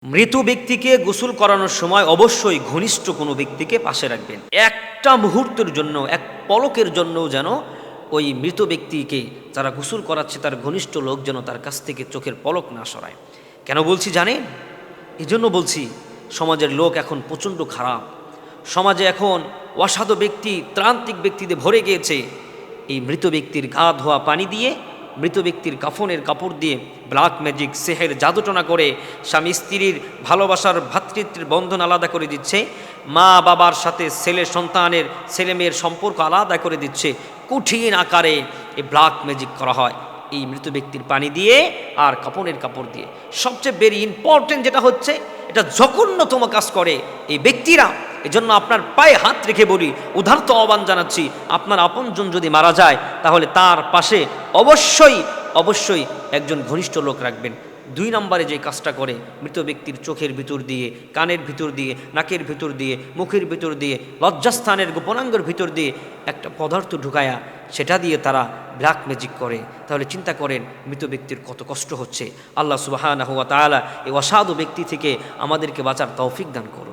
মৃত ব্যক্তিকে গোসল করানোর সময় অবশ্যই ঘনিষ্ঠ কোনো ব্যক্তিকে পাশে রাখবেন। একটা মুহূর্তের জন্য, এক পলকের জন্যও যেন ওই মৃত ব্যক্তিকে যারা গোসল করাচ্ছে তার ঘনিষ্ঠ লোক যেন তার কাছ থেকে চোখের পলক না সরায়। কেন বলছি জানেন? এই জন্য বলছি, সমাজের লোক এখন প্রচণ্ড খারাপ। সমাজে এখন অসাধু ব্যক্তি, ত্রান্তিক ব্যক্তিতে ভরে গিয়েছে। এই মৃত ব্যক্তির গা ধোয়া পানি দিয়ে, মৃত ব্যক্তির কাফনের কাপড় দিয়ে ব্ল্যাক ম্যাজিক, সেহের জাদুটনা করে স্বামী স্ত্রীর ভালোবাসার ভ্রাতৃত্বের বন্ধন আলাদা করে দিচ্ছে, মা বাবার সাথে ছেলে সন্তানের ছেলে মেয়ের সম্পর্ক আলাদা করে দিচ্ছে। কঠিন আকারে এই ব্ল্যাক ম্যাজিক করা হয় এই মৃত ব্যক্তির পানি দিয়ে আর কাফনের কাপড় দিয়ে। সবচেয়ে ভেরি ইম্পর্টেন্ট যেটা হচ্ছে, এটা জঘন্যতম কাজ করে এই ব্যক্তিরা। এজন্য আপনার পায়ে হাত রেখে বলি, উদারত আহ্বান জানাচ্ছি, আপনার আপনজন যদি মারা যায় তাহলে তার পাশে অবশ্যই অবশ্যই একজন ঘনিষ্ঠ লোক রাখবেন। 2 নম্বরে যে কাজটা করে, মৃত ব্যক্তির চোখের ভিতর দিয়ে, কানের ভিতর দিয়ে, নাকের ভিতর দিয়ে, মুখের ভিতর দিয়ে, লজ্জাস্থানের গোপনাঙ্গের ভিতর দিয়ে একটা পদার্থ ঢুকায়া সেটা দিয়ে তারা ব্ল্যাক ম্যাজিক করে। তাহলে চিন্তা করেন মৃত ব্যক্তির কত কষ্ট হচ্ছে। আল্লাহ সুবহানাহু ওয়া তাআলা এই অসাধু ব্যক্তি থেকে আমাদেরকে বাঁচার তৌফিক দান করুন।